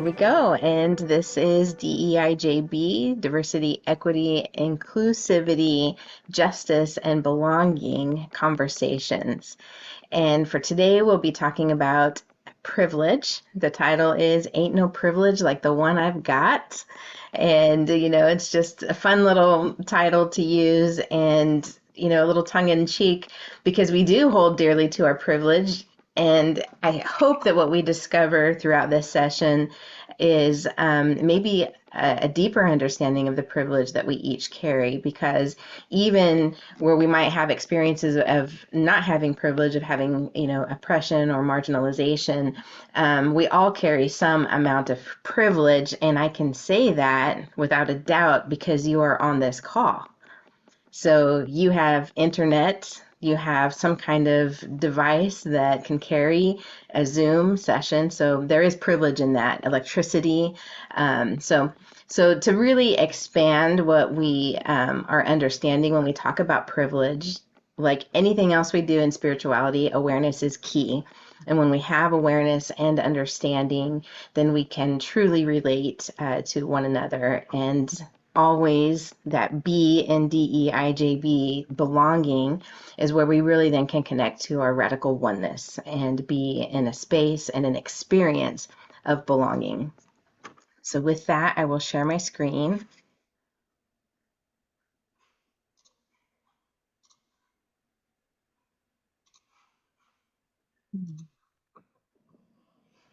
Here we go. And this is DEIJB, Diversity, Equity, Inclusivity, Justice, and Belonging Conversations. And for today, we'll be talking about privilege. The title is Ain't No Privilege Like the One I've Got. And, it's just a fun little title to use and, a little tongue in cheek because we do hold dearly to our privilege. And I hope that what we discover throughout this session is maybe a deeper understanding of the privilege that we each carry, because even where we might have experiences of not having privilege, of having, oppression or marginalization, we all carry some amount of privilege. And I can say that without a doubt because you are on this call. So you have internet, you have some kind of device that can carry a Zoom session. So there is privilege in that, electricity. So to really expand what we are understanding when we talk about privilege, like anything else we do in spirituality, awareness is key. And when we have awareness and understanding, then we can truly relate to one another. And always that B in DEIJB, belonging, is where we really then can connect to our radical oneness and be in a space and an experience of belonging. So with that, I will share my screen.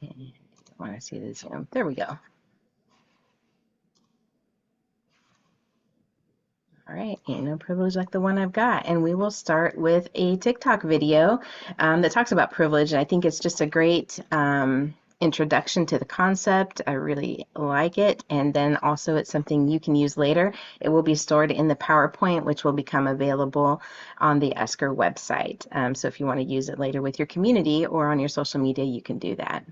I want to see the Zoom. There we go. All right, ain't no privilege like the one I've got. And we will start with a TikTok video that talks about privilege. And I think it's just a great introduction to the concept. I really like it. And then also it's something you can use later. It will be stored in the PowerPoint, which will become available on the Esker website. So if you want to use it later with your community or on your social media, you can do that.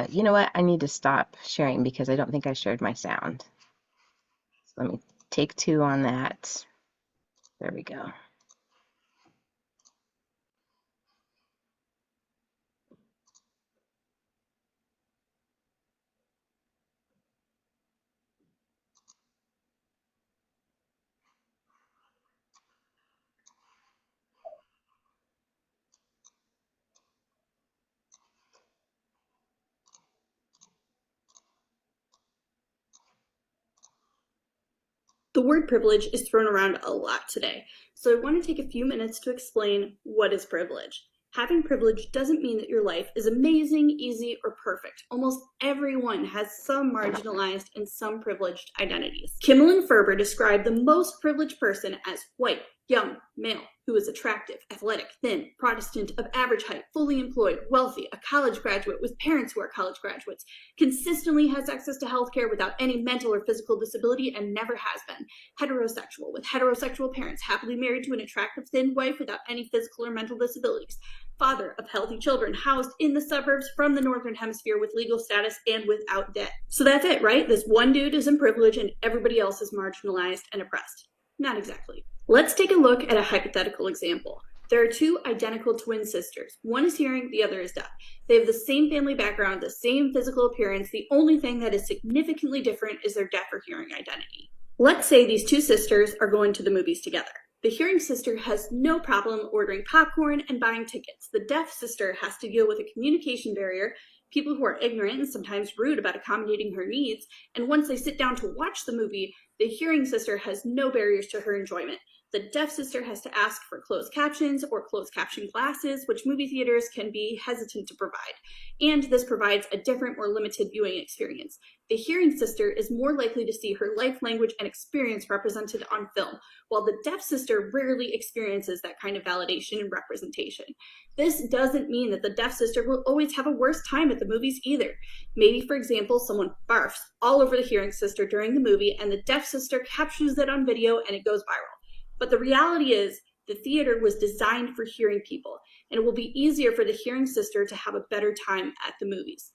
You know what? I need to stop sharing because I don't think I shared my sound. Let me take 2 on that. There we go. The word privilege is thrown around a lot today, so I want to take a few minutes to explain what is privilege. Having privilege doesn't mean that your life is amazing, easy, or perfect. Almost everyone has some marginalized and some privileged identities. Kimmel and Ferber describe the most privileged person as white, young, male, who is attractive, athletic, thin, Protestant, of average height, fully employed, wealthy, a college graduate with parents who are college graduates, consistently has access to healthcare without any mental or physical disability and never has been, heterosexual, with heterosexual parents, happily married to an attractive thin wife without any physical or mental disabilities, father of healthy children, housed in the suburbs from the Northern Hemisphere with legal status and without debt. So that's it, right? This one dude is in privilege and everybody else is marginalized and oppressed. Not exactly. Let's take a look at a hypothetical example. There are 2 identical twin sisters. One is hearing, the other is deaf. They have the same family background, the same physical appearance. The only thing that is significantly different is their deaf or hearing identity. Let's say these 2 sisters are going to the movies together. The hearing sister has no problem ordering popcorn and buying tickets. The deaf sister has to deal with a communication barrier, people who are ignorant and sometimes rude about accommodating her needs, and once they sit down to watch the movie, the hearing sister has no barriers to her enjoyment. The deaf sister has to ask for closed captions or closed caption glasses, which movie theaters can be hesitant to provide. And this provides a different, more limited viewing experience. The hearing sister is more likely to see her life, language, and experience represented on film, while the deaf sister rarely experiences that kind of validation and representation. This doesn't mean that the deaf sister will always have a worse time at the movies either. Maybe, for example, someone barfs all over the hearing sister during the movie, and the deaf sister captures it on video and it goes viral. But the reality is, the theater was designed for hearing people, and it will be easier for the hearing sister to have a better time at the movies.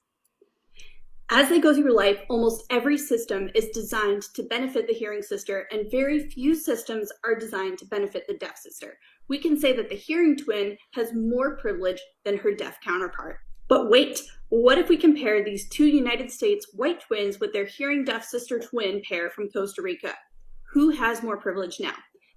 As they go through life, almost every system is designed to benefit the hearing sister, and very few systems are designed to benefit the deaf sister. We can say that the hearing twin has more privilege than her deaf counterpart. But wait, What if we compare these two United States white twins with their hearing deaf sister twin pair from Costa Rica? Who has more privilege now?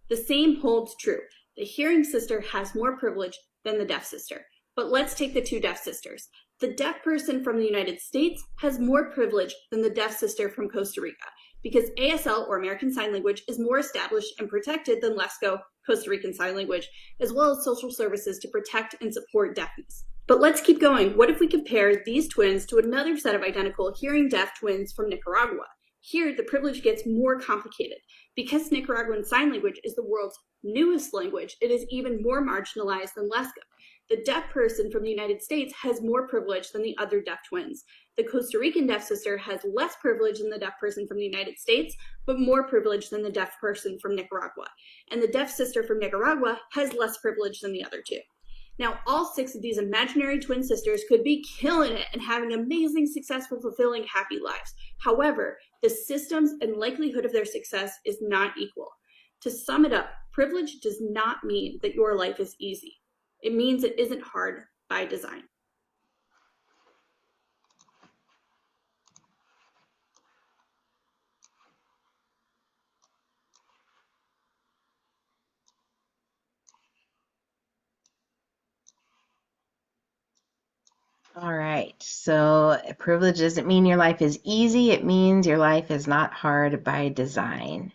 The same holds true. The hearing sister has more privilege than the deaf sister. But let's take the two deaf sisters. The deaf person from the United States has more privilege than the deaf sister from Costa Rica because ASL, or American Sign Language, is more established and protected than LESCO, Costa Rican Sign Language, as well as social services to protect and support deafness. But let's keep going. What if we compare these twins to another set of identical hearing deaf twins from Nicaragua? Here, the privilege gets more complicated. Because Nicaraguan Sign Language is the world's newest language, it is even more marginalized than LESCO. The deaf person from the United States has more privilege than the other deaf twins. The Costa Rican deaf sister has less privilege than the deaf person from the United States, but more privilege than the deaf person from Nicaragua. And the deaf sister from Nicaragua has less privilege than the other two. Now, all 6 of these imaginary twin sisters could be killing it and having amazing, successful, fulfilling, happy lives. However, the systems and likelihood of their success is not equal. To sum it up, privilege does not mean that your life is easy. It means it isn't hard by design. All right. So privilege doesn't mean your life is easy. It means your life is not hard by design.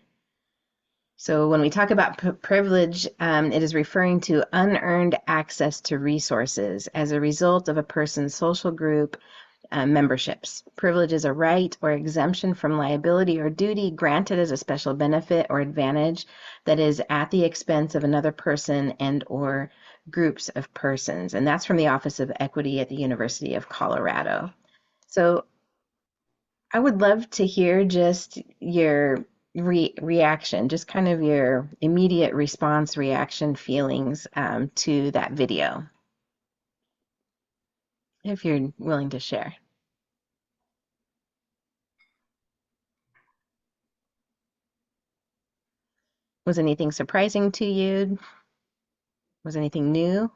So when we talk about privilege, it is referring to unearned access to resources as a result of a person's social group memberships. Privilege is a right or exemption from liability or duty granted as a special benefit or advantage that is at the expense of another person and or groups of persons. And that's from the Office of Equity at the University of Colorado. So I would love to hear just your reaction, just kind of your immediate response, reaction, feelings to that video, if you're willing to share. Was anything surprising to you? Was anything new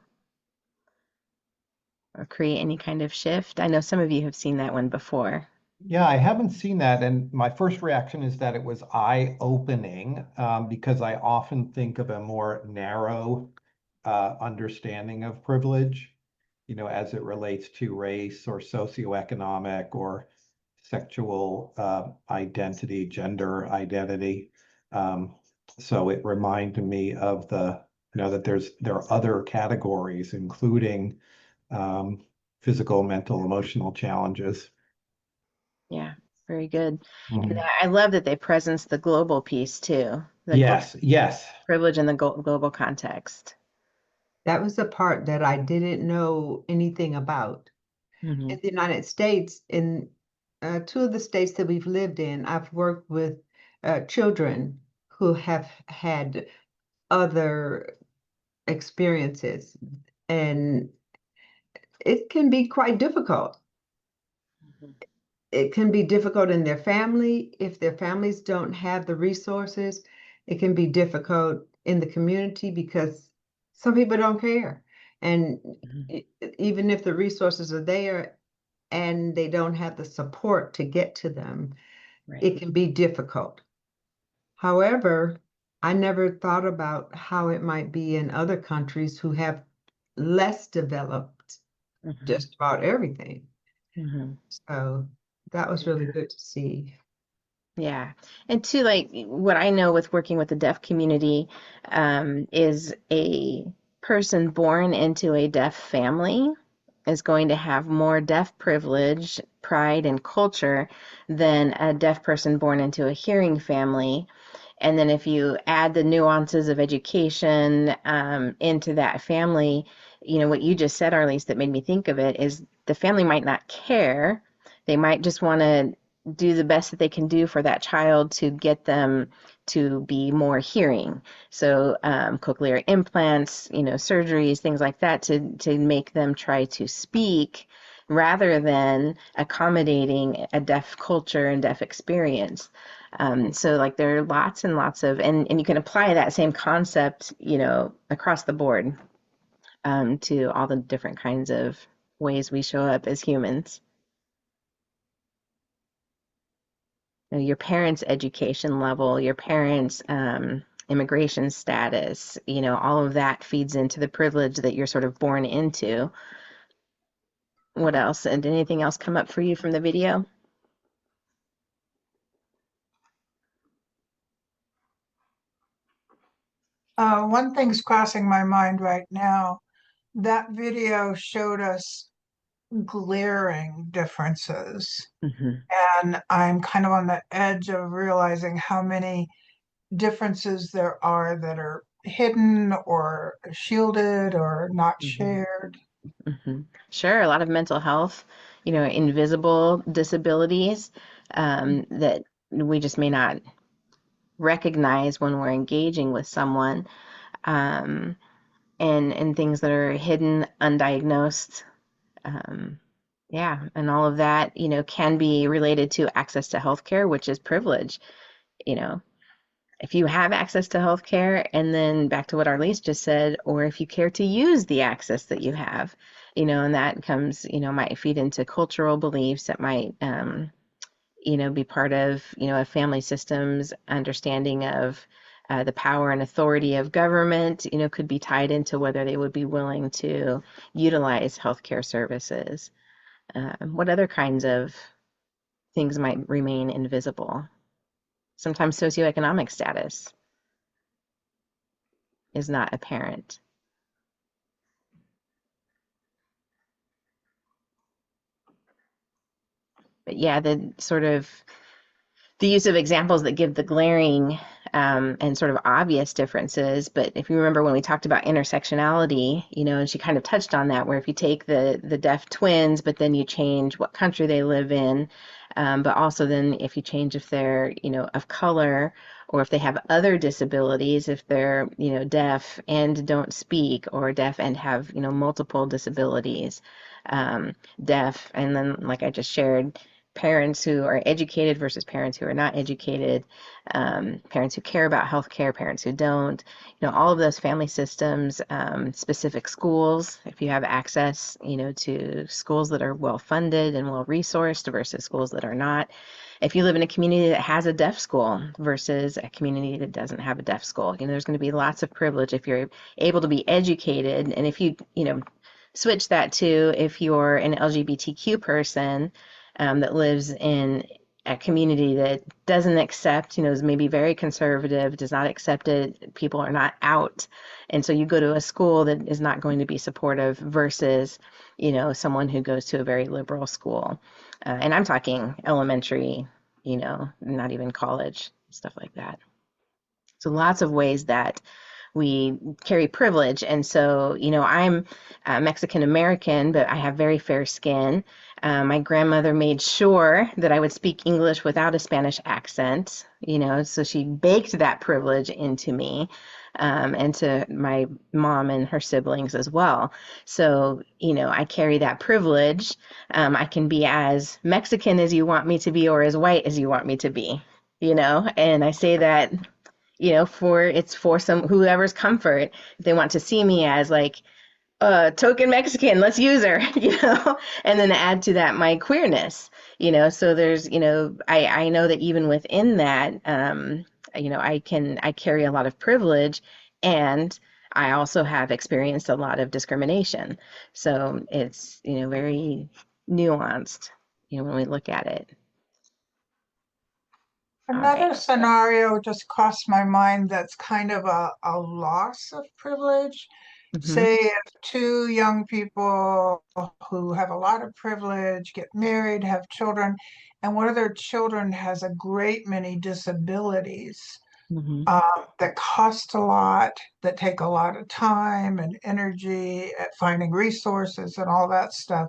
or create any kind of shift? I know some of you have seen that one before. Yeah, I haven't seen that. And my first reaction is that it was eye-opening because I often think of a more narrow understanding of privilege, as it relates to race or socioeconomic or sexual identity, gender identity. So it reminded me of that there are other categories, including physical, mental, emotional challenges. Yeah, very good. And Mhm. I love that they presence the global piece too, the Yes, yes. privilege in the global context. That was the part that I didn't know anything about. Hmm. In the United States, in 2 of the states that we've lived in, I've worked with children who have had other experiences, and it can be quite difficult. It can be difficult in their family. If their families don't have the resources, it can be difficult in the community because some people don't care. And even if the resources are there and they don't have the support to get to them, Right. it can be difficult. However, I never thought about how it might be in other countries who have less developed Hmm. just about everything. Hmm. So that was really good to see. Yeah. And two, like what I know with working with the deaf community, is a person born into a deaf family is going to have more deaf privilege, pride, and culture than a deaf person born into a hearing family. And then if you add the nuances of education into that family, what you just said, Arlise, that made me think of it is the family might not care. They might just want to do the best that they can do for that child to get them to be more hearing. So cochlear implants, surgeries, things like that to make them try to speak rather than accommodating a deaf culture and deaf experience. So like there are lots and lots of, and you can apply that same concept, across the board to all the different kinds of ways we show up as humans. your parents' education level, your parents' immigration status, all of that feeds into the privilege that you're sort of born into. What else? And did anything else come up for you from the video? One thing's crossing my mind right now. That video showed us glaring differences, Hmm. and I'm kind of on the edge of realizing how many differences there are that are hidden or shielded or not Hmm. shared. Hmm. Sure, a lot of mental health, invisible disabilities that we just may not recognize when we're engaging with someone, um, and things that are hidden, undiagnosed. Um, yeah, and all of that, can be related to access to healthcare, which is privilege. You know, if you have access to healthcare, and then back to what Arlise just said, or if you care to use the access that you have, and that comes, might feed into cultural beliefs that might, be part of, a family system's understanding of the power and authority of government, could be tied into whether they would be willing to utilize healthcare services. What other kinds of things might remain invisible? Sometimes socioeconomic status is not apparent. But yeah, the use of examples that give the glaring and sort of obvious differences. But if you remember when we talked about intersectionality, and she kind of touched on that, where if you take the deaf twins, but then you change what country they live in, but also then if you change if they're, of color, or if they have other disabilities, if they're, deaf and don't speak, or deaf and have, multiple disabilities, deaf, and then like I just shared, parents who are educated versus parents who are not educated, parents who care about healthcare, parents who don't, all of those family systems, specific schools, if you have access, to schools that are well funded and well resourced versus schools that are not. If you live in a community that has a deaf school versus a community that doesn't have a deaf school, there's going to be lots of privilege if you're able to be educated. And if you, switch that to if you're an LGBTQ person that lives in a community that doesn't accept, is maybe very conservative, does not accept it, people are not out. And so you go to a school that is not going to be supportive versus, someone who goes to a very liberal school. And I'm talking elementary, not even college, stuff like that. So lots of ways that we carry privilege. And so, I'm Mexican American, but I have very fair skin. My grandmother made sure that I would speak English without a Spanish accent, so she baked that privilege into me, and to my mom and her siblings as well. So, I carry that privilege. I can be as Mexican as you want me to be or as white as you want me to be, and I say that for some whoever's comfort. If they want to see me as like token Mexican, let's use her, and then add to that my queerness, so there's, I know that even within that, I carry a lot of privilege, and I also have experienced a lot of discrimination. So it's, very nuanced, when we look at it. All right. Another scenario just crossed my mind that's kind of a loss of privilege. Mm-hmm. Say if two young people who have a lot of privilege get married, have children, and one of their children has a great many disabilities Mm-hmm. that cost a lot, that take a lot of time and energy at finding resources and all that stuff.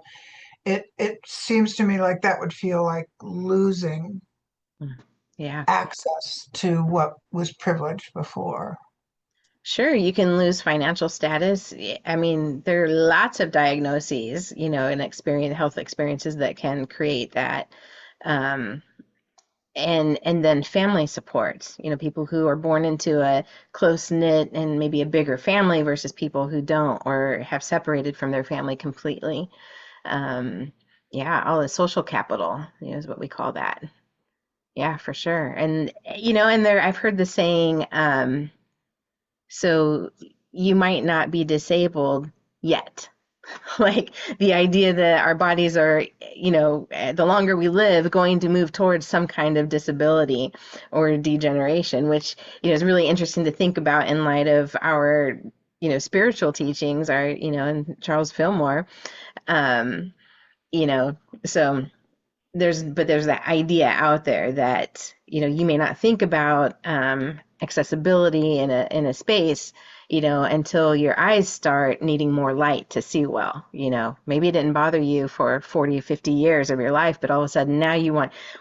It seems to me like that would feel like losing Yeah. access to what was privileged before. Sure, you can lose financial status. I mean, there are lots of diagnoses, and health experiences that can create that. Um, and then family supports, people who are born into a close knit and maybe a bigger family versus people who don't or have separated from their family completely. Yeah, all the social capital, is what we call that. Yeah, for sure. And and there I've heard the saying, so you might not be disabled yet. Like the idea that our bodies are, the longer we live, going to move towards some kind of disability or degeneration, which, is really interesting to think about in light of our, spiritual teachings, and Charles Fillmore. Um, you know, so there's that idea out there that you may not think about accessibility in a space until your eyes start needing more light to see well. Maybe it didn't bother you for 40 50 years of your life, but all of a sudden now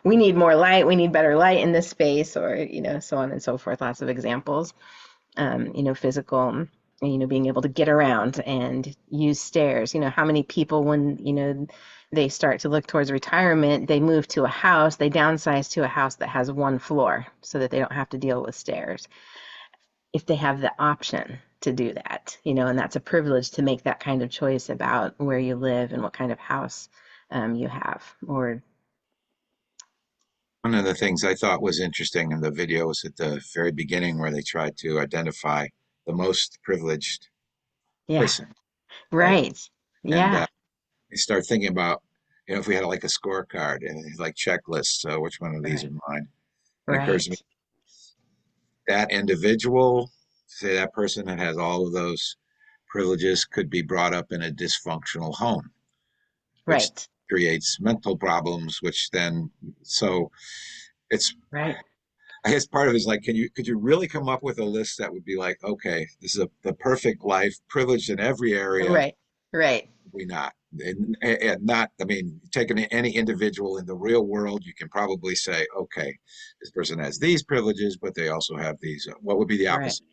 we need more light, we need better light in this space, or so on and so forth. Lots of examples. Physical, being able to get around and use stairs. How many people, when, they start to look towards retirement, they move to a house, they downsize to a house that has one floor so that they don't have to deal with stairs. If they have the option to do that, and that's a privilege to make that kind of choice about where you live and what kind of house you have. Or, One of the things I thought was interesting in the video was at the very beginning where they tried to identify the most privileged yeah, person, right? right. And Yeah, you start thinking about, if we had like a scorecard and like checklists, so which one of these are right, mine? And it occurs to me right, that individual, say that person that has all of those privileges could be brought up in a dysfunctional home, which right, creates mental problems, which then, so it's, right, I guess part of it is like, could you really come up with a list that would be like, okay, this is the perfect life, privileged in every area, right, right. we not, and not, I mean, taking any individual in the real world, you can probably say, okay, this person has these privileges, but they also have these. What would be the Right. opposite?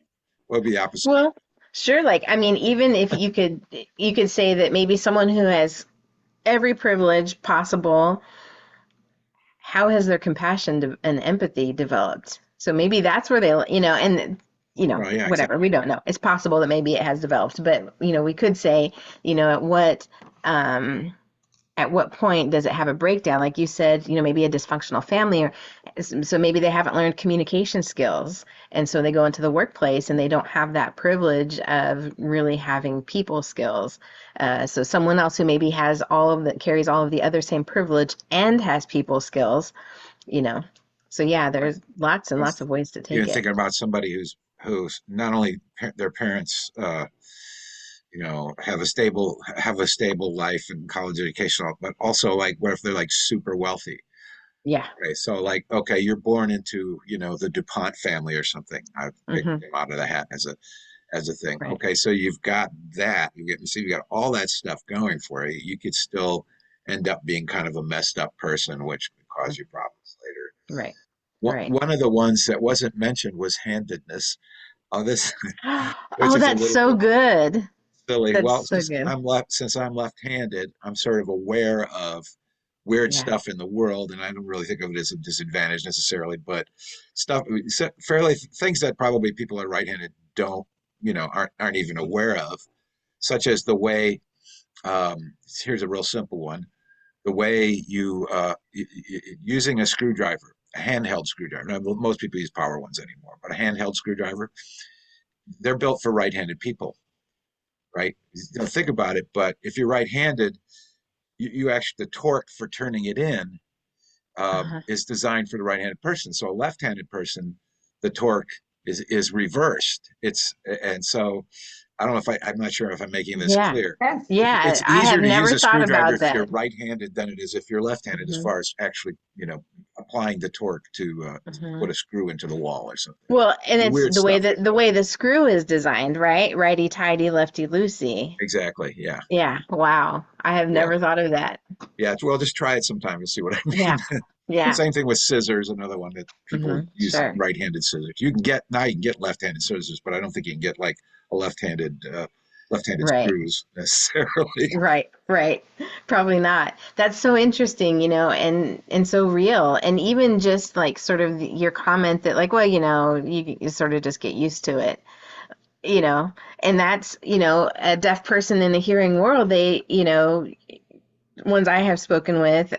What would be the opposite? Well, sure. Like, I mean, even if you could say that maybe someone who has every privilege possible, how has their and empathy developed? So maybe that's where they, and Well, yeah, exactly. whatever, we don't know. It's possible that maybe it has developed, but we could say, um, at what point does it have a breakdown? Like you said, maybe a dysfunctional family, or so maybe they haven't learned communication skills. And so they go into the workplace and they don't have that privilege of really having people skills. So someone else who maybe has carries all of the other same privilege and has people skills, you know. So yeah, there's lots and lots of ways to Even take it. thinking about somebody who's not only their parents, have a stable life and college education, but also like what if they're like super wealthy? Yeah. Okay, so like, okay, you're born into, the DuPont family or something. I picked Hmm. them out of the hat as a thing. Right. Okay, so you've got that. You got all that stuff going for you. You could still end up being kind of a messed up person, which could cause you problems later. Right. Right. One of the ones that wasn't mentioned was handedness. Oh, this, which Oh, is a that's little so bit good. silly. That's Well, so good. since I'm left-handed, I'm sort of aware of weird Yeah. stuff in the world, and I don't really think of it as a disadvantage necessarily, but stuff fairly things that probably people are right-handed don't, aren't even aware of, such as the way. Here's a real simple one: the way using a screwdriver, a handheld screwdriver. Now, most people use power ones anymore, but a handheld screwdriver, they're built for right-handed people, right? Think about it, but if you're right-handed, you actually, the torque for turning it in Uh-huh. is designed for the right-handed person. So a left-handed person, the torque is reversed. And so I don't know if I'm not sure if I'm making this Yeah. clear. Yes. Yeah, It's I have easier to use never a thought screwdriver about if you're that. right-handed than it is if you're left-handed, as Hmm. far as actually, applying the torque to Hmm. put a screw into the wall or something. Well, and it's Weird the way stuff. that the way the screw is designed, right? Righty tighty, lefty loosey. Exactly. Yeah. Yeah. Wow. I have Yeah. never thought of that. Yeah. Well, just try it sometime and see what I Yeah. mean. Yeah. Same thing with scissors, another one that people use Sure. right-handed scissors. You can get left-handed scissors, but I don't think you can get like a left-handed Right. screws necessarily. Right. Right. Probably not. That's so interesting, and so real. And even just like sort of your comment that like, well, you sort of just get used to it. you know and that's a deaf person in the hearing world, they ones I have spoken with,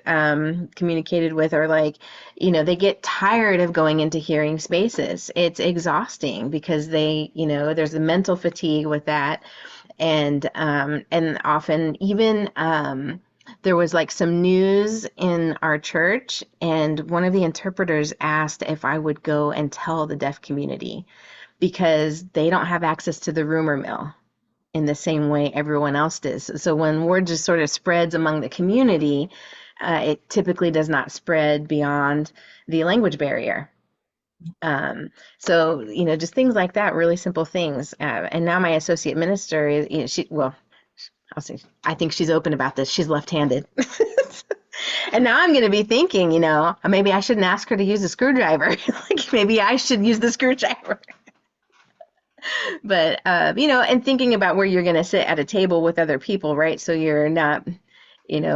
communicated with, are like, they get tired of going into hearing spaces. It's exhausting because there's the mental fatigue with that. And often even, there was like some news in our church, and one of the interpreters asked if I would go and tell the deaf community because they don't have access to the rumor mill in the same way everyone else does. So when word just sort of spreads among the community, it typically does not spread beyond the language barrier. So, just things like that, really simple things. And now my associate minister is, I'll say, I think she's open about this. She's left-handed. And now I'm going to be thinking, maybe I shouldn't ask her to use a screwdriver. Like maybe I should use the screwdriver. But, and thinking about where you're going to sit at a table with other people, right? So you're not,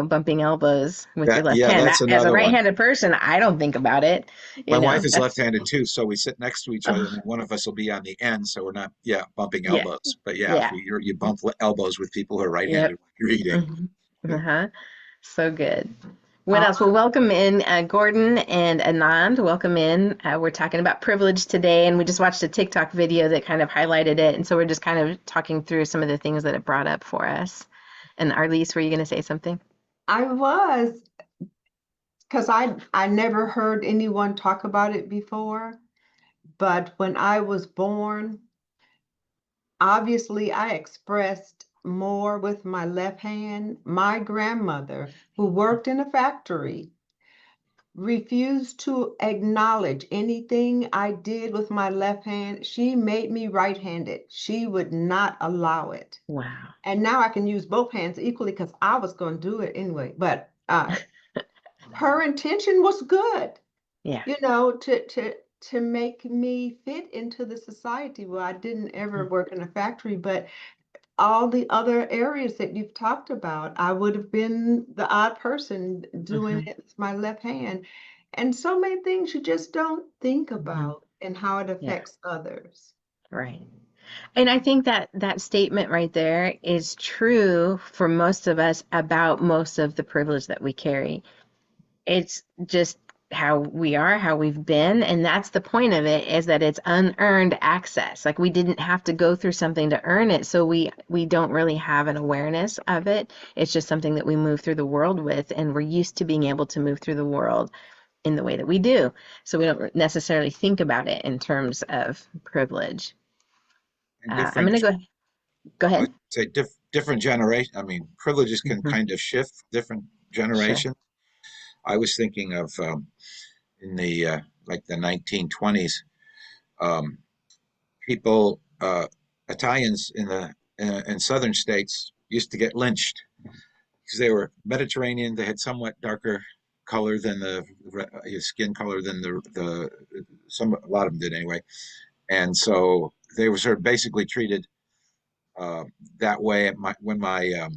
bumping elbows with your left Yeah, hand. that's As a another one. right-handed person, I don't think about it. My wife is That's, left-handed too, so we sit next to each other, oh, and one of us will be on the end, so we're not, bumping yeah, elbows. But yeah, if yeah, you bump elbows with people who are yep. right-handed when you're eating. Uh-huh. So good. What Uh, else? Well, welcome in, Gordon and Anand. Welcome in. We're talking about privilege today, and we just watched a TikTok video that kind of highlighted it. And so we're just kind of talking through some of the things that it brought up for us. And Arlise, were you going to say something? I was, because I never heard anyone talk about it before. But when I was born, obviously I expressed more with my left hand. My grandmother, who worked in a factory, refused to acknowledge anything I did with my left hand. She made me right-handed. She would not allow it. Wow. And now I can use both hands equally because I was going to do it anyway. But her intention was good, Yeah. to make me fit into the society. Well, I didn't ever work in a factory, but all the other areas that you've talked about, I would have been the odd person doing Mm-hmm. it with my left hand. And so many things you just don't think Mm-hmm. about and how it Yeah. affects others. Right. And I think that statement right there is true for most of us about most of the privilege that we carry. It's just how we are, how we've been, and that's the point of it, is that it's unearned access. Like we didn't have to go through something to earn it, so we don't really have an awareness of it. It's just something that we move through the world with, and we're used to being able to move through the world in the way that we do. So we don't necessarily think about it in terms of privilege. And I'm different, gonna go I would ahead. say different generation. I mean, privileges can Hmm. kind of shift different Sure. generations. I was thinking of in the like the 1920s, um, people, Italians in southern states used to get lynched because they were Mediterranean. They had somewhat darker color than the skin color than the some a lot of them did anyway, and so they were sort of basically treated uh, that way. When my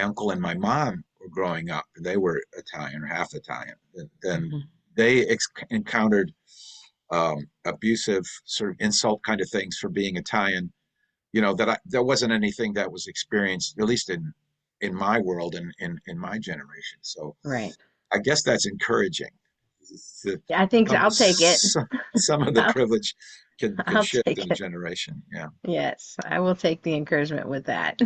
uncle and my mom were growing up, they were Italian or half Italian. Then Hmm. they encountered abusive sort of insult kind of things for being Italian. There wasn't anything that was experienced, at least in my world and in my generation. So Right. I guess that's encouraging. Yeah, I think Some, I'll take it. some of the I'll, privilege can I'll shift take in a it. generation. Yeah. Yes, I will take the encouragement with that.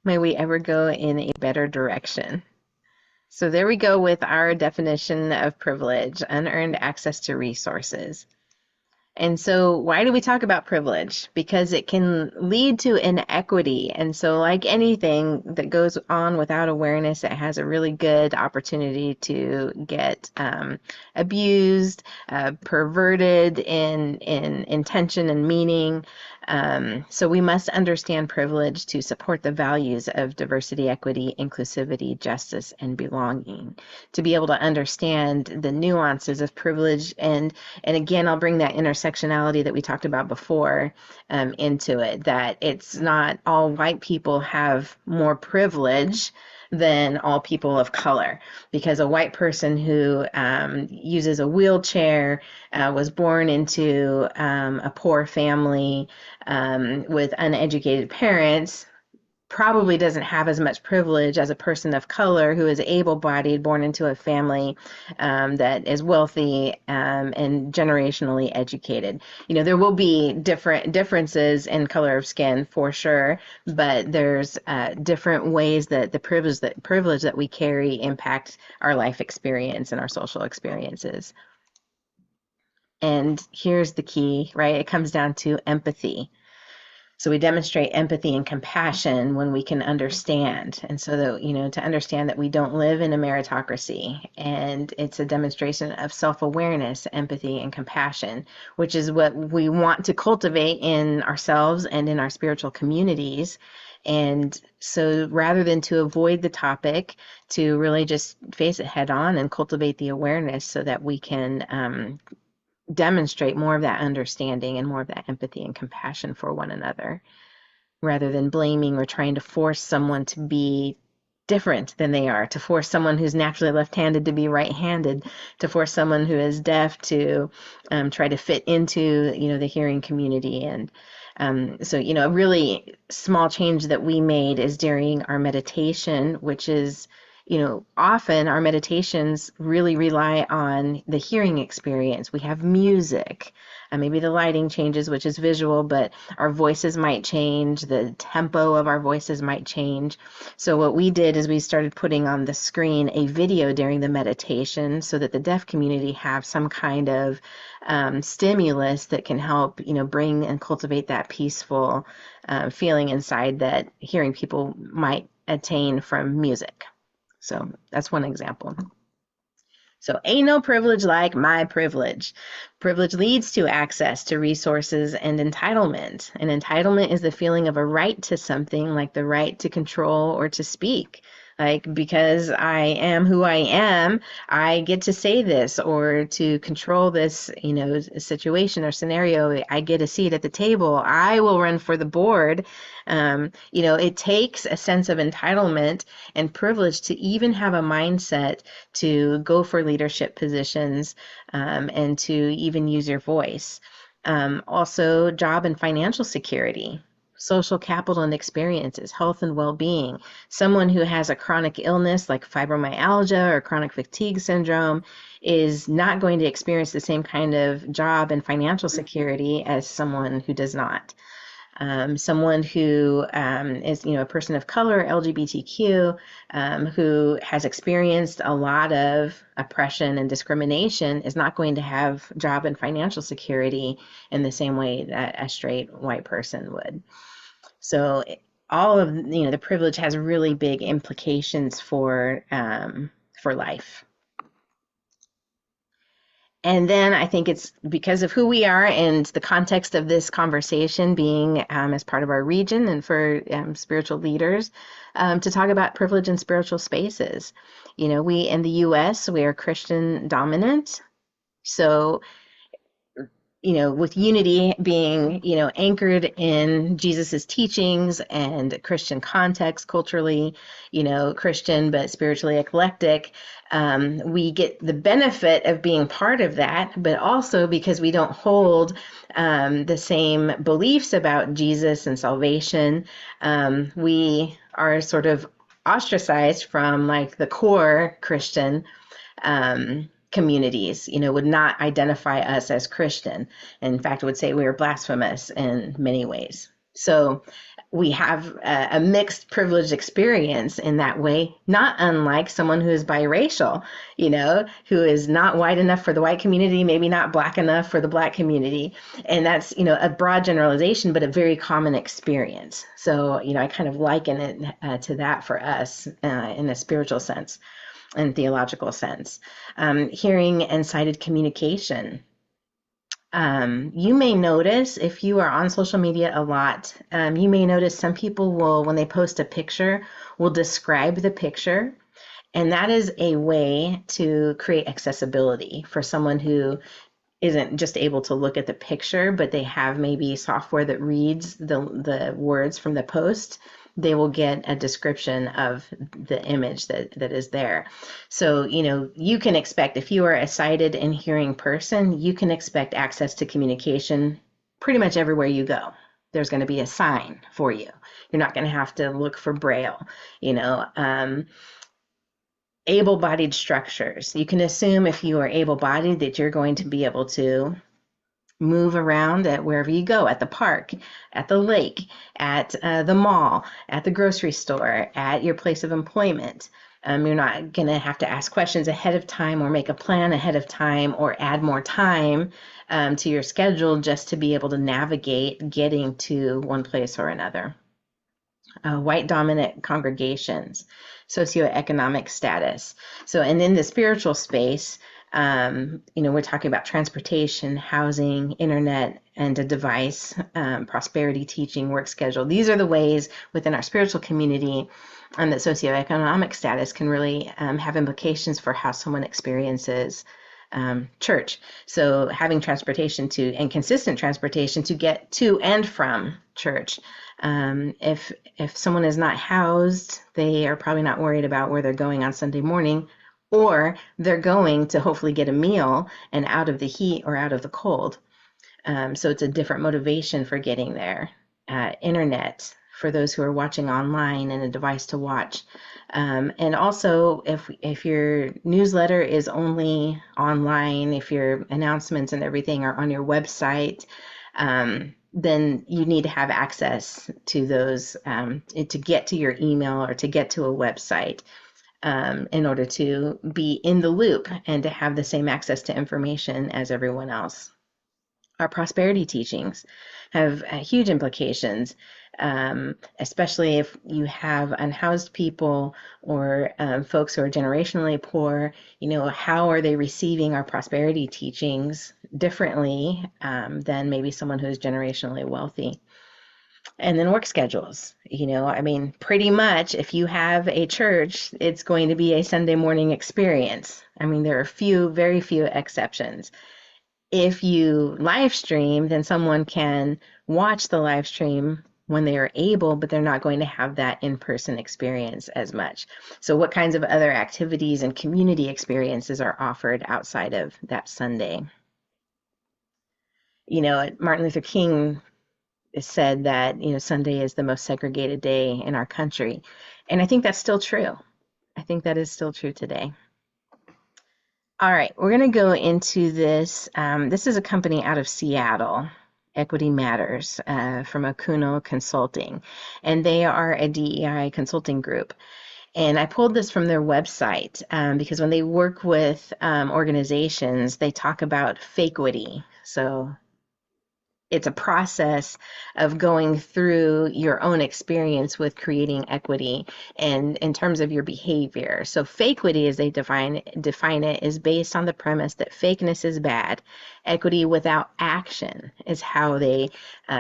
May we ever go in a better direction. So there we go with our definition of privilege, unearned access to resources. And so, why do we talk about privilege? Because it can lead to inequity. And so, like anything that goes on without awareness, it has a really good opportunity to get abused, perverted in intention and meaning. So, we must understand privilege to support the values of diversity, equity, inclusivity, justice, and belonging. To be able to understand the nuances of privilege, and again, I'll bring that intersectionality that we talked about before into it, that it's not all white people have more privilege than all people of color, because a white person who uses a wheelchair, was born into a poor family with uneducated parents, probably doesn't have as much privilege as a person of color who is able-bodied, born into a family that is wealthy and generationally educated. There will be differences in color of skin for sure, but there's different ways that the privilege that we carry impact our life experience and our social experiences. And here's the key, right? It comes down to empathy. So we demonstrate empathy and compassion when we can understand. And so that, to understand that we don't live in a meritocracy, and it's a demonstration of self-awareness, empathy, and compassion, which is what we want to cultivate in ourselves and in our spiritual communities. And so rather than to avoid the topic, to really just face it head on and cultivate the awareness so that we can demonstrate more of that understanding and more of that empathy and compassion for one another, rather than blaming or trying to force someone to be different than they are, to force someone who's naturally left-handed to be right-handed, to force someone who is deaf to try to fit into, the hearing community. And so, a really small change that we made is during our meditation, which is, often our meditations really rely on the hearing experience. We have music, and maybe the lighting changes, which is visual, but our voices might change, the tempo of our voices might change. So what we did is we started putting on the screen a video during the meditation so that the deaf community have some kind of stimulus that can help, bring and cultivate that peaceful feeling inside that hearing people might attain from music. So that's one example. So ain't no privilege like my privilege. Privilege leads to access to resources and entitlement. And entitlement is the feeling of a right to something, like the right to control or to speak. Like, because I am who I am, I get to say this or to control this, situation or scenario. I get a seat at the table. I will run for the board. It takes a sense of entitlement and privilege to even have a mindset to go for leadership positions and to even use your voice. Also, job and financial security, social capital and experiences, health and well-being. Someone who has a chronic illness like fibromyalgia or chronic fatigue syndrome is not going to experience the same kind of job and financial security as someone who does not. Someone who is, a person of color, LGBTQ, who has experienced a lot of oppression and discrimination is not going to have job and financial security in the same way that a straight white person would. So all of, the privilege has really big implications for life. And then I think it's because of who we are and the context of this conversation being as part of our region and for spiritual leaders to talk about privilege in spiritual spaces. We in the U.S., we are Christian dominant. So, with unity being, anchored in Jesus's teachings and Christian context, culturally, Christian, but spiritually eclectic, we get the benefit of being part of that, but also because we don't hold the same beliefs about Jesus and salvation, we are sort of ostracized from like the core Christian communities, would not identify us as Christian. In fact, would say we are blasphemous in many ways. So we have a mixed privileged experience in that way, not unlike someone who is biracial, who is not white enough for the white community, maybe not black enough for the black community. And that's, a broad generalization, but a very common experience. So, I kind of liken it to that for us in a spiritual sense and theological sense. Hearing and sighted communication. You may notice if you are on social media a lot, you may notice some people will, when they post a picture, will describe the picture. And that is a way to create accessibility for someone who isn't just able to look at the picture, but they have maybe software that reads the words from the post. They will get a description of the image that is there. So, you can expect, if you are a sighted and hearing person, you can expect access to communication pretty much everywhere you go. there's going to be a sign for you. You're not going to have to look for Braille, you know. Able-bodied structures. You can assume if you are able-bodied that you're going to be able to move around at wherever you go, at the park, at the lake, at the mall, at the grocery store, at your place of employment. You're not going to have to ask questions ahead of time or make a plan ahead of time or add more time to your schedule just to be able to navigate getting to one place or another. White dominant congregations, socioeconomic status. So, and in the spiritual space, we're talking about transportation, housing, internet, and a device, prosperity, teaching, work schedule. These are the ways within our spiritual community that socioeconomic status can really have implications for how someone experiences church. So having transportation to and consistent transportation to get to and from church. If someone is not housed, they are probably not worried about where they're going on Sunday morning, or they're going to hopefully get a meal and out of the heat or out of the cold. So it's a different motivation for getting there. Internet for those who are watching online and a device to watch. And also, if your newsletter is only online, if your announcements and everything are on your website, then you need to have access to those to get to your email or to get to a website in order to be in the loop and to have the same access to information as everyone else. Our prosperity teachings have huge implications, especially if you have unhoused people or folks who are generationally poor. How are they receiving our prosperity teachings differently than maybe someone who's generationally wealthy? And then work schedules. Pretty much if you have a church, it's going to be a Sunday morning experience. There are very few exceptions. If you live stream, then someone can watch the live stream when they are able, but they're not going to have that in-person experience as much. So what kinds of other activities and community experiences are offered outside of that Sunday? Martin Luther King said that, Sunday is the most segregated day in our country. And I think that's still true. I think that is still true today. All right, we're going to go into this. This is a company out of Seattle, Equity Matters, from Akuno Consulting, and they are a DEI consulting group. And I pulled this from their website because when they work with organizations, they talk about fakequity. So it's a process of going through your own experience with creating equity and in terms of your behavior. So fakequity, as they define it, is based on the premise that fakeness is bad. Equity without action is how they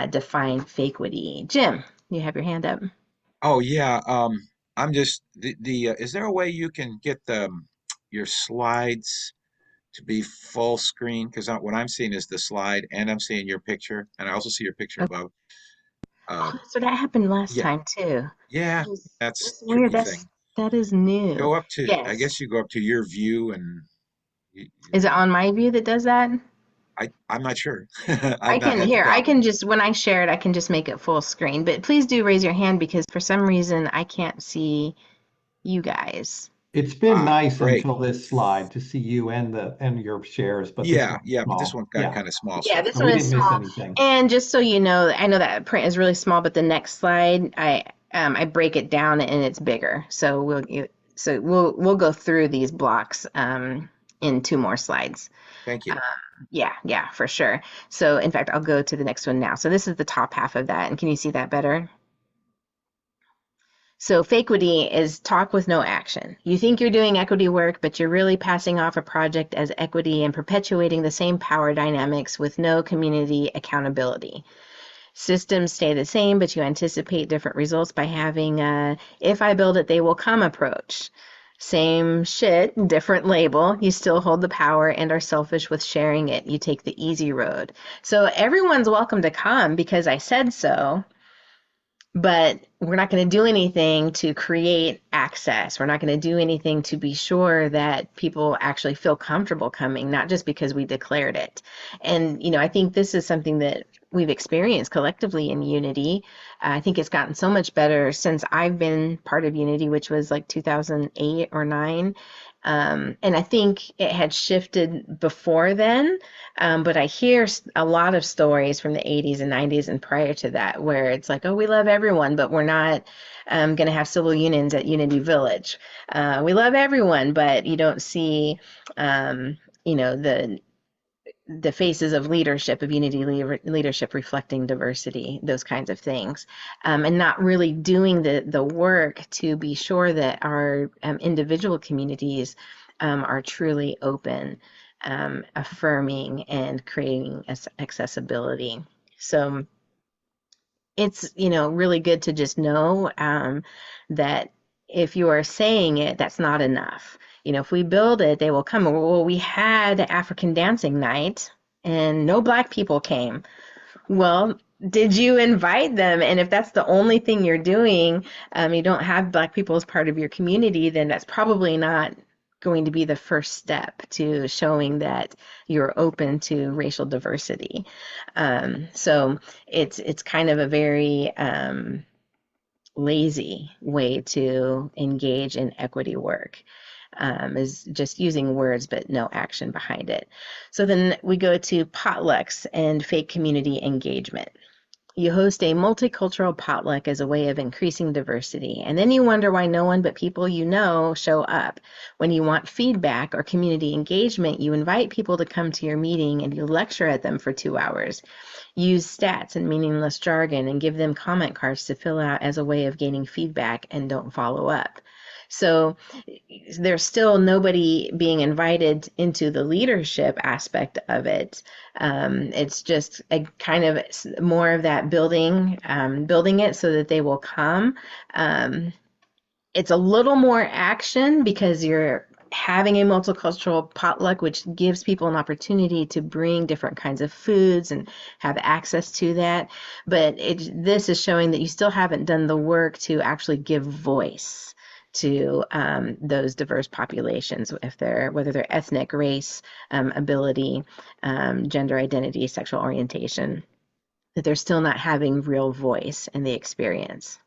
define fakequity. Jim, you have your hand up. Oh yeah. I'm just is there a way you can get your slides to be full screen? Because what I'm seeing is the slide, and I'm seeing your picture, and I also see your picture Okay. above. Oh, so that happened last Yeah, time too. yeah, that's That's weird. tricky thing. That is new. Go up to, I Yes. guess you go up to your view, and Is it on my view that does that? I'm not sure. I've not had the I problem. can just, when I share it, I can just make it full screen. But please do raise your hand because for some reason I can't see you guys. It's been nice Great. until this slide to see you and your shares, but this Yeah, one's yeah, but this small. one got Yeah, kind of small, Yeah, so this so one we is didn't miss small. anything. And just so you know, I know that print is really small, but the next slide, I break it down and it's bigger. So we'll go through these blocks in 2 more slides. thank you. Yeah, for sure. So in fact, I'll go to the next one now. So this is the top half of that. And can you see that better? So fakequity is talk with no action. You think you're doing equity work, but you're really passing off a project as equity and perpetuating the same power dynamics with no community accountability. Systems stay the same, but you anticipate different results by having a if I build it, they will come approach. Same shit, different label. You still hold the power and are selfish with sharing it. You take the easy road. So everyone's welcome to come because I said so, but we're not going to do anything to create access. We're not going to do anything to be sure that people actually feel comfortable coming, not just because we declared it. And, I think this is something that we've experienced collectively in Unity. I think it's gotten so much better since I've been part of Unity, which was like 2008 or 9. And I think it had shifted before then, but I hear a lot of stories from the 80s and 90s and prior to that where it's like, oh, we love everyone, but we're not going to have civil unions at Unity Village. We love everyone, but you don't see, you know, the faces of leadership, of Unity leadership reflecting diversity, those kinds of things, and not really doing the work to be sure that our individual communities are truly open, affirming, and creating accessibility. So it's, you know, really good to just know that if you are saying it, that's not enough. You know, if we build it, they will come. Well, we had African dancing night and no Black people came. Well, did you invite them? And if that's the only thing you're doing, you don't have Black people as part of your community, then that's probably not going to be the first step to showing that you're open to racial diversity. So it's kind of a very lazy way to engage in equity work. Is just using words but no action behind it. So then we go to potlucks and fake community engagement. You host a multicultural potluck as a way of increasing diversity, and then you wonder why no one but people you know show up. When you want feedback or community engagement, you invite people to come to your meeting and you lecture at them for 2 hours. Use stats and meaningless jargon and give them comment cards to fill out as a way of gaining feedback and don't follow up. So there's still nobody being invited into the leadership aspect of it. It's just a kind of more of that building it so that they will come. It's a little more action because you're having a multicultural potluck, which gives people an opportunity to bring different kinds of foods and have access to that. But this is showing that you still haven't done the work to actually give voice to those diverse populations, whether they're ethnic, race, ability, gender identity, sexual orientation, that they're still not having real voice in the experience.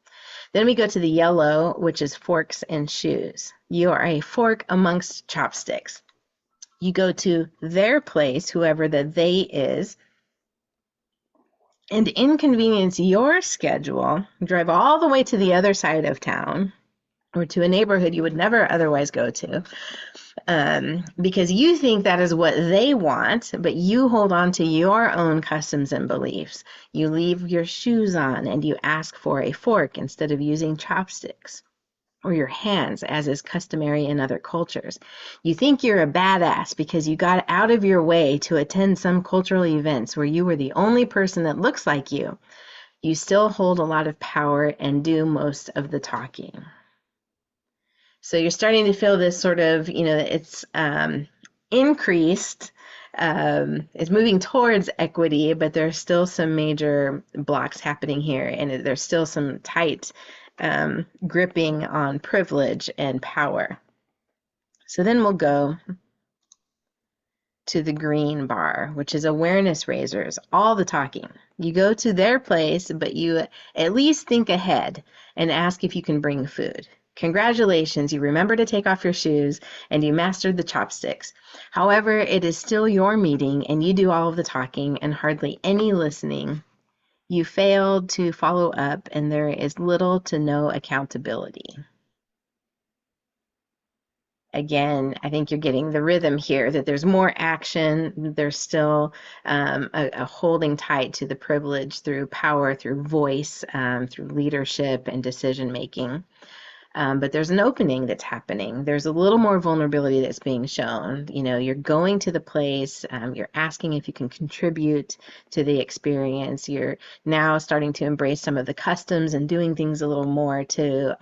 Then we go to the yellow, which is forks and shoes. You are a fork amongst chopsticks. You go to their place, whoever the they is, and inconvenience your schedule, drive all the way to the other side of town or to a neighborhood you would never otherwise go to, because you think that is what they want, but you hold on to your own customs and beliefs. You leave your shoes on and you ask for a fork instead of using chopsticks or your hands, as is customary in other cultures. You think you're a badass because you got out of your way to attend some cultural events where you were the only person that looks like you. You still hold a lot of power and do most of the talking. So you're starting to feel this sort of, you know, it's increased, it's moving towards equity, but there's still some major blocks happening here, and there's still some tight gripping on privilege and power. So then we'll go to the green bar, which is awareness raisers, all the talking. You go to their place, but you at least think ahead and ask if you can bring food. Congratulations, you remember to take off your shoes and you mastered the chopsticks. However, it is still your meeting and you do all of the talking and hardly any listening. You failed to follow up and there is little to no accountability. Again, I think you're getting the rhythm here, that there's more action. There's still a holding tight to the privilege through power, through voice, through leadership and decision making. But there's an opening that's happening. There's a little more vulnerability that's being shown. You know, you're going to the place, you're asking if you can contribute to the experience. You're now starting to embrace some of the customs and doing things a little more to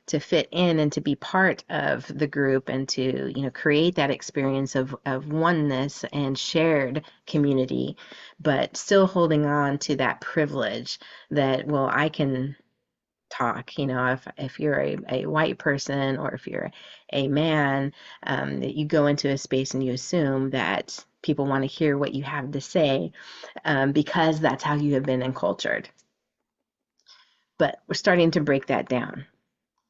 fit in and to be part of the group and to, you know, create that experience of oneness and shared community, but still holding on to that privilege that, well, I can talk. If you're a white person, or if you're a man, that you go into a space and you assume that people want to hear what you have to say, because that's how you have been encultured. But we're starting to break that down.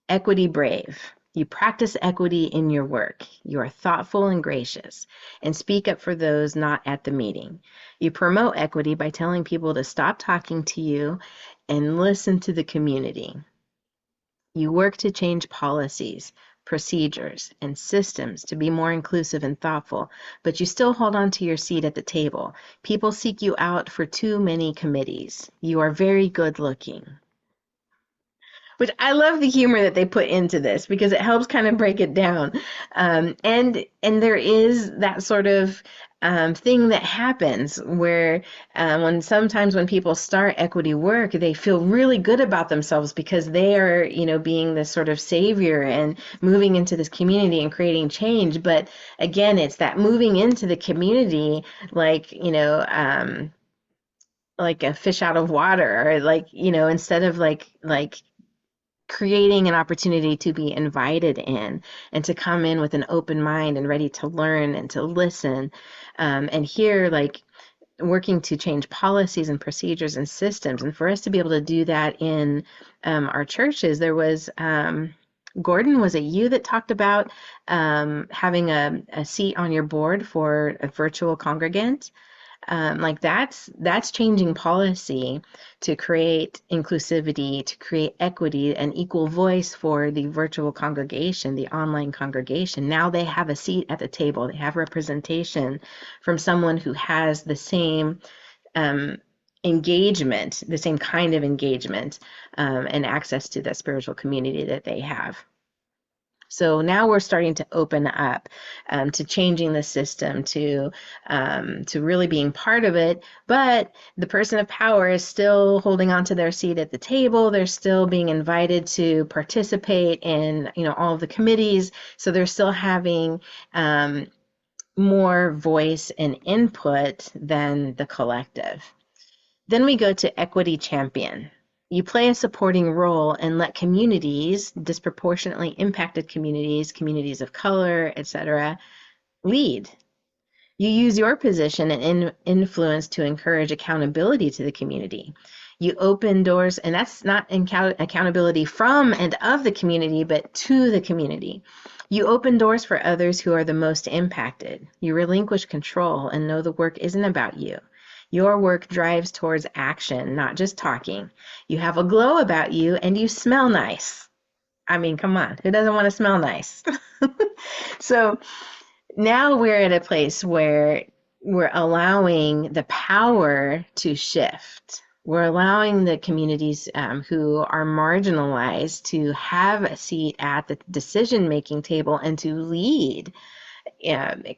Equity brave. You practice equity in your work. You are thoughtful and gracious, and speak up for those not at the meeting. You promote equity by telling people to stop talking to you and listen to the community. You work to change policies, procedures, and systems to be more inclusive and thoughtful, but you still hold on to your seat at the table. People seek you out for too many committees. You are very good looking. Which I love the humor that they put into this, because it helps kind of break it down. And there is that sort of thing that happens where sometimes when people start equity work, they feel really good about themselves because they are, being this sort of savior and moving into this community and creating change. But again, it's that moving into the community, like, like a fish out of water, or like, instead of like creating an opportunity to be invited in and to come in with an open mind and ready to learn and to listen. And here, like, working to change policies and procedures and systems. And for us to be able to do that in our churches, there was Gordon, was it you that talked about having a seat on your board for a virtual congregant? Like that's changing policy to create inclusivity, to create equity and equal voice for the virtual congregation, the online congregation. Now they have a seat at the table. They have representation from someone who has the same engagement, the same kind of engagement, and access to that spiritual community that they have. So now we're starting to open up to changing the system, to really being part of it. But the person of power is still holding on to their seat at the table. They're still being invited to participate in, all of the committees. So they're still having more voice and input than the collective. Then we go to equity champion. You play a supporting role and let communities, disproportionately impacted communities, communities of color, etc., lead. You use your position and influence to encourage accountability to the community. You open doors, and that's not accountability from and of the community, but to the community. You open doors for others who are the most impacted. You relinquish control and know the work isn't about you. Your work drives towards action, not just talking. You have a glow about you and you smell nice. I mean, come on, who doesn't want to smell nice? So now we're at a place where we're allowing the power to shift. We're allowing the communities who are marginalized to have a seat at the decision-making table and to lead,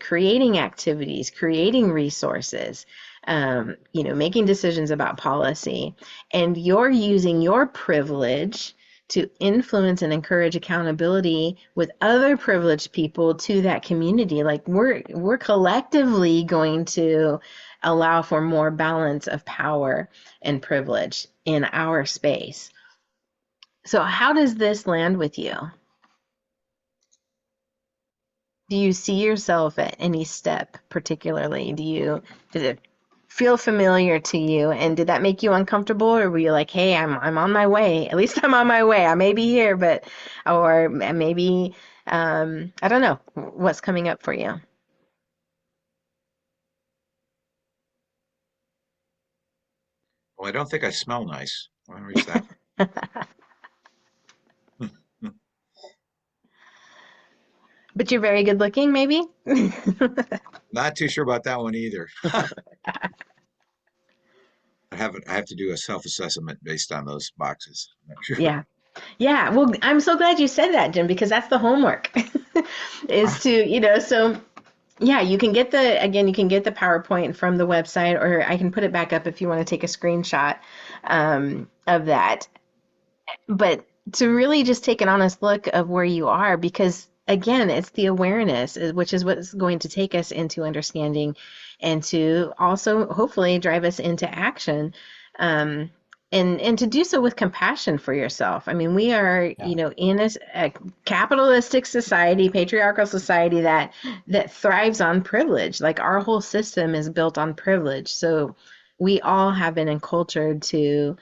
creating activities, creating resources, making decisions about policy. And you're using your privilege to influence and encourage accountability with other privileged people to that community. Like we're collectively going to allow for more balance of power and privilege in our space. So how does this land with you? Do you see yourself at any step particularly? Did it feel familiar to you, and did that make you uncomfortable, or were you like, hey, I'm on my way, at least I'm on my way, I may be here, but, or maybe I don't know what's coming up for you? Well, I don't think I smell nice. I want to reach that. But you're very good looking, maybe. Not too sure about that one either. I have to do a self-assessment based on those boxes. I'm not sure. Yeah, well, I'm so glad you said that, Jim, because that's the homework is to, so yeah, you can get the PowerPoint from the website, or I can put it back up if you want to take a screenshot of that. But to really just take an honest look of where you are, because again, it's the awareness, which is what's going to take us into understanding and to also hopefully drive us into action. and to do so with compassion for yourself. I mean, we are, Yeah. in a capitalistic society, patriarchal society that thrives on privilege. Like our whole system is built on privilege. So we all have been encultured to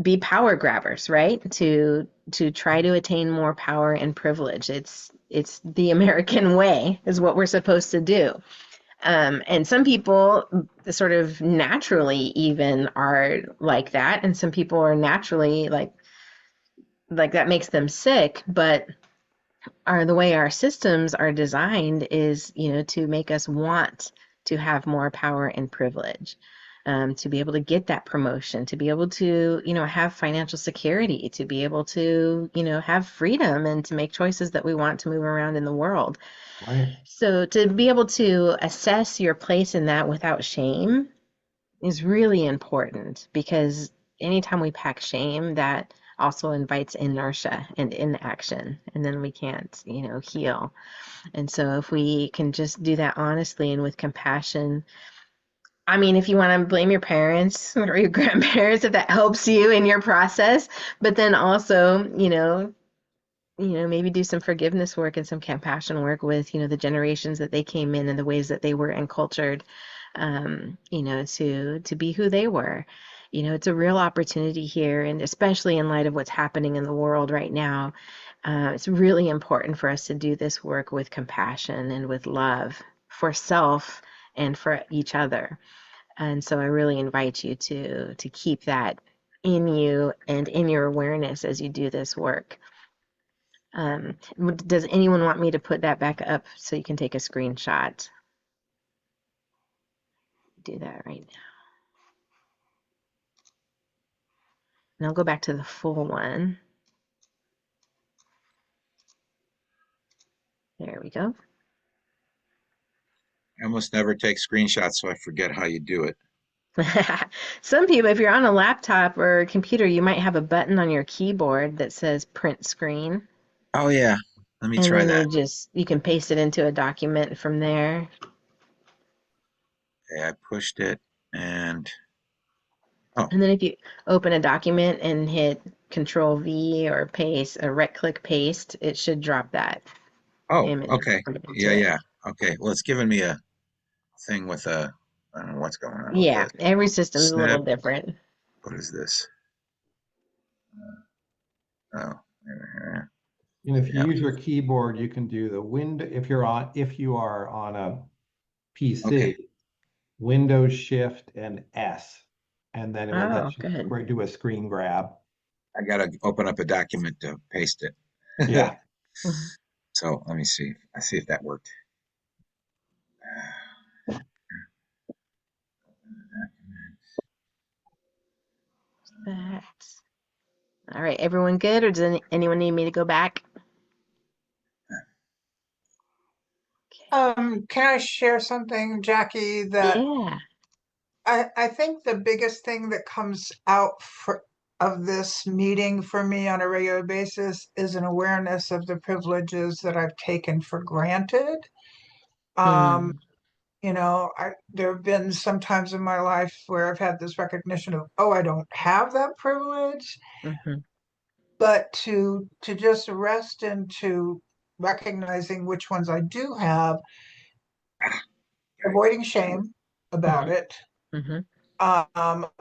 be power grabbers, right? To try to attain more power and privilege. It's the American way is what we're supposed to do. And some people sort of naturally even are like that, and some people are naturally like that makes them sick, but the way our systems are designed is, to make us want to have more power and privilege, to be able to get that promotion, to be able to, have financial security, to be able to, have freedom and to make choices that we want to move around in the world. Right. So to be able to assess your place in that without shame is really important, because anytime we pack shame, that also invites inertia and inaction, and then we can't, heal. And so if we can just do that honestly and with compassion, I mean, if you want to blame your parents or your grandparents, if that helps you in your process, but then also, maybe do some forgiveness work and some compassion work with, the generations that they came in and the ways that they were encultured, to be who they were. It's a real opportunity here, and especially in light of what's happening in the world right now, it's really important for us to do this work with compassion and with love for self and for each other. And so I really invite you to keep that in you and in your awareness as you do this work. Does anyone want me to put that back up so you can take a screenshot? Do that right now. And I'll go back to the full one. There we go. I almost never take screenshots, so I forget how you do it. Some people, if you're on a laptop or a computer, you might have a button on your keyboard that says print screen. Oh yeah, let me And try then that. you can paste it into a document from there. Okay, I pushed it, and oh, And then if you open a document and hit Control V or paste, or right click paste, it should drop that oh, image okay, right yeah, into it. yeah, okay. Well, it's giving me a thing with a, I don't know what's going on with Yeah, it. every system is a little Snip. different. What is this? Oh, And if you yeah. use your keyboard, you can do the window, if you are on a Okay, PC, Windows Shift and S, and then it will Oh, let you good. do a screen grab. I gotta open up a document to paste it. Yeah. Mhm. So let me see. I see if that worked. That. All right, everyone good, or does anyone need me to go back? Can I share something, Jackie, that Yeah. I think the biggest thing that comes out of this meeting for me on a regular basis is an awareness of the privileges that I've taken for granted. Um, Mm, there have been some times in my life where I've had this recognition of, oh, I don't have that privilege, hmm but to just rest into recognizing which ones I do have, avoiding shame about hmm it. hmm I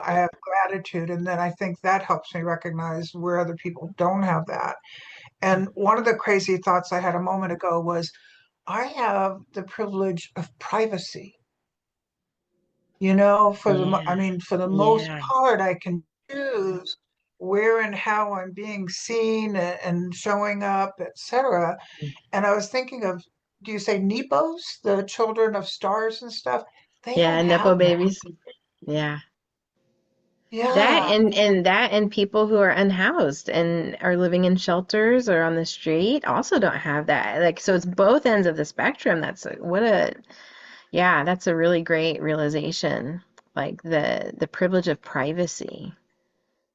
have gratitude, and then I think that helps me recognize where other people don't have that. And one of the crazy thoughts I had a moment ago was, I have the privilege of privacy. I Yeah. mean, for the most Yeah. part, I can choose where and how I'm being seen and showing up, etc. And I was thinking of, do you say Nepos, the children of stars and stuff? They Yeah, don't Nepo have that. babies. Yeah. That Yeah. and people who are unhoused and are living in shelters or on the street also don't have that. Like, so it's both ends of the spectrum. That's a really great realization. Like the privilege of privacy,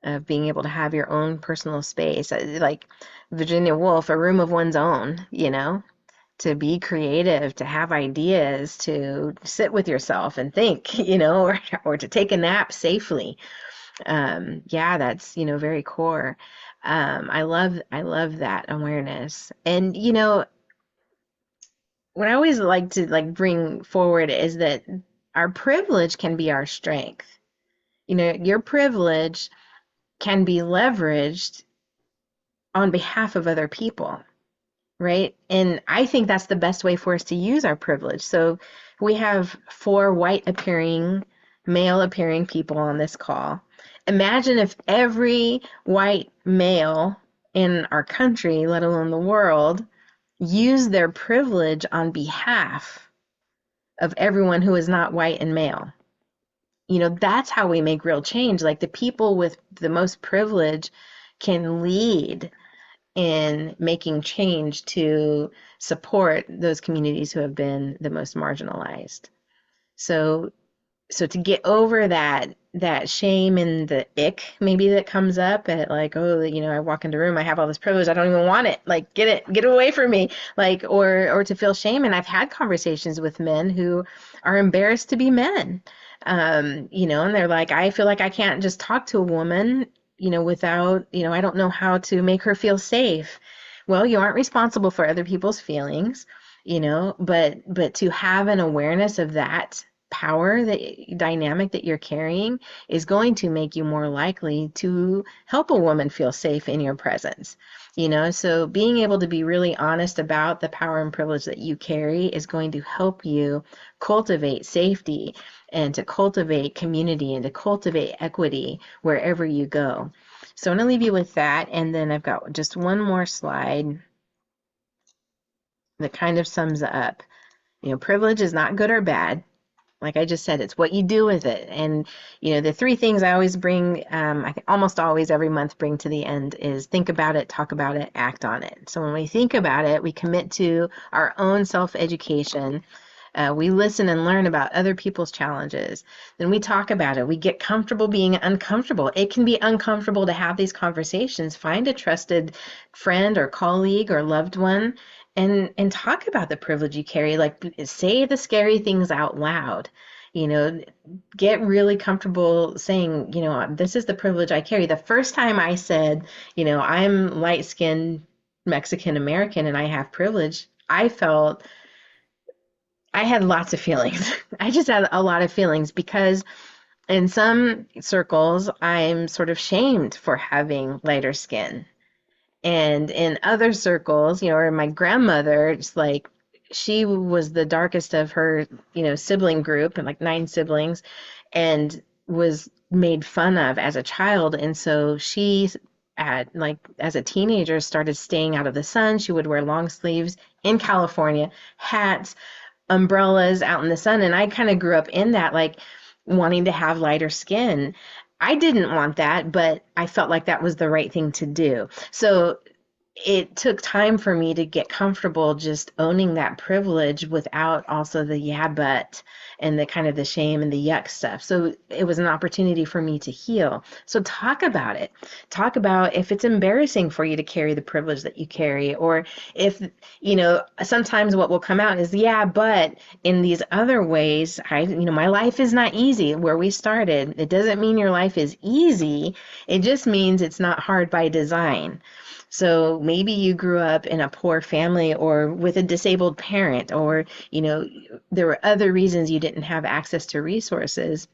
of being able to have your own personal space. Like Virginia Woolf, a room of one's own, to be creative, to have ideas, to sit with yourself and think, or to take a nap safely. Yeah, that's, very core. I love that awareness. And, what I always like to bring forward is that our privilege can be our strength. Your privilege can be leveraged on behalf of other people, right? And I think that's the best way for us to use our privilege. So we have four white appearing, male appearing people on this call. Imagine if every white male in our country, let alone the world, used their privilege on behalf of everyone who is not white and male. That's how we make real change. Like the people with the most privilege can lead in making change to support those communities who have been the most marginalized. So to get over that shame and the ick maybe that comes up at like, oh, I walk into a room, I have all this privilege, I don't even want it, like get away from me, like, or to feel shame. And I've had conversations with men who are embarrassed to be men, and they're like, I feel like I can't just talk to a woman, without, I don't know how to make her feel safe. Well, you aren't responsible for other people's feelings, but to have an awareness of that power, that dynamic that you're carrying, is going to make you more likely to help a woman feel safe in your presence. So being able to be really honest about the power and privilege that you carry is going to help you cultivate safety and to cultivate community and to cultivate equity wherever you go. So I'm going to leave you with that, and then I've got just one more slide that kind of sums up. Privilege is not good or bad. Like I just said, it's what you do with it. And, the three things I always bring, I think almost always every month bring to the end is think about it, talk about it, act on it. So when we think about it, we commit to our own self-education. We listen and learn about other people's challenges. Then we talk about it. We get comfortable being uncomfortable. It can be uncomfortable to have these conversations. Find a trusted friend or colleague or loved one and talk about the privilege you carry. Like say the scary things out loud. Get really comfortable saying, this is the privilege I carry. The first time I said, I'm light-skinned Mexican American and I have privilege, I had lots of feelings. I just had a lot of feelings because in some circles, I'm sort of shamed for having lighter skin. And in other circles, or my grandmother, it's like she was the darkest of her, sibling group, and like 9 siblings, and was made fun of as a child. And so she, as a teenager, started staying out of the sun. She would wear long sleeves in California, hats, umbrellas out in the sun. And I kind of grew up in that, like wanting to have lighter skin. I didn't want that, but I felt like that was the right thing to do. So it took time for me to get comfortable just owning that privilege without also the yeah, but and the kind of the shame and the yuck stuff. So it was an opportunity for me to heal. So talk about it. Talk about if it's embarrassing for you to carry the privilege that you carry, or if, sometimes what will come out is, yeah, but in these other ways, my life is not easy where we started. It doesn't mean your life is easy. It just means it's not hard by design. So maybe you grew up in a poor family or with a disabled parent, or, there were other reasons you didn't have access to resources.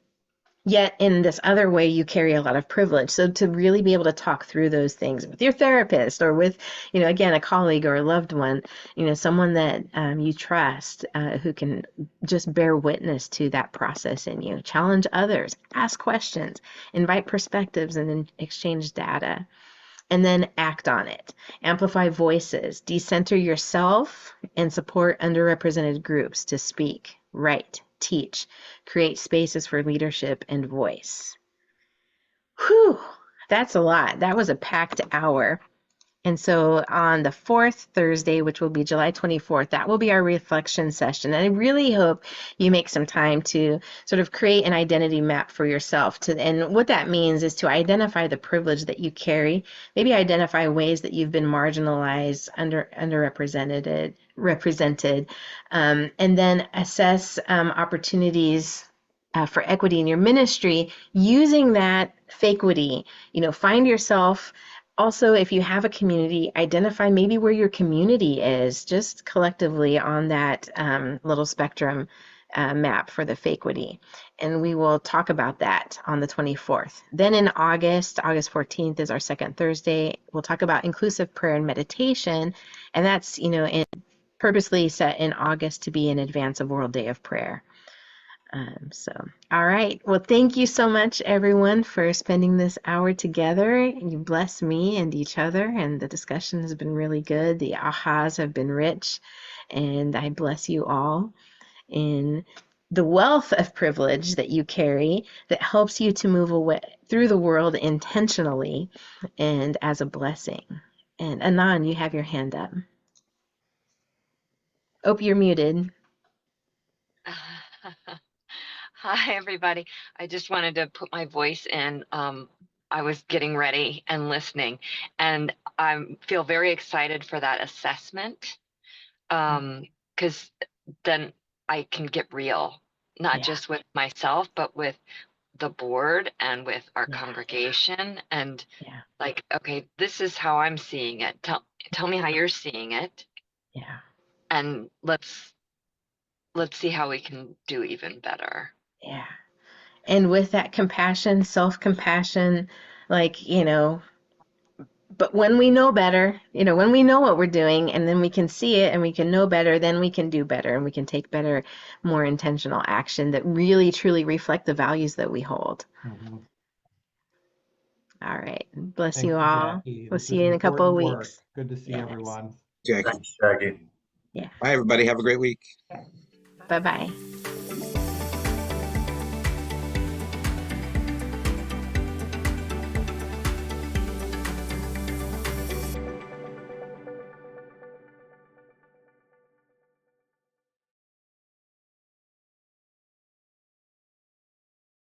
Yet in this other way, you carry a lot of privilege. So to really be able to talk through those things with your therapist or with, again, a colleague or a loved one, someone that you trust, who can just bear witness to that process in you. Challenge others, ask questions, invite perspectives, and then exchange data. And then act on it. Amplify voices, decenter yourself, and support underrepresented groups to speak, write, teach, create spaces for leadership and voice. Whew, that's a lot. That was a packed hour. And so on the 4th Thursday, which will be July 24th, that will be our reflection session. And I really hope you make some time to sort of create an identity map for yourself. And what that means is to identify the privilege that you carry, maybe identify ways that you've been marginalized, represented, and then assess opportunities for equity in your ministry, using that fakequity, find yourself. Also, if you have a community, identify maybe where your community is, just collectively on that little spectrum map for the fakequity. And we will talk about that on the 24th. Then in August 14th is our second Thursday. We'll talk about inclusive prayer and meditation. And that's, purposely set in August to be in advance of World Day of Prayer. All right. Well, thank you so much, everyone, for spending this hour together. You bless me and each other, and the discussion has been really good. The ahas have been rich, and I bless you all in the wealth of privilege that you carry that helps you to move away through the world intentionally and as a blessing. And Anan, you have your hand up. Oh, you're muted. Hi, everybody. I just wanted to put my voice in. I was getting ready and listening, and I feel very excited for that assessment, because then I can get real, not just with myself, but with the board and with our congregation, and like, okay, this is how I'm seeing it. Tell me how you're seeing it. Yeah. And let's see how we can do even better. Yeah. And with that compassion, self-compassion, but when we know better, when we know what we're doing and then we can see it and we can know better, then we can do better and we can take better, more intentional action that really, truly reflect the values that we hold. Mhm. All right. Bless Thank you you, all. Jackie. We'll This see is you in a couple of important work. weeks. Good to see Yes. everyone. Jackie. Thanks, Jackie. Yeah. Bye, everybody. Have a great week. Bye-bye.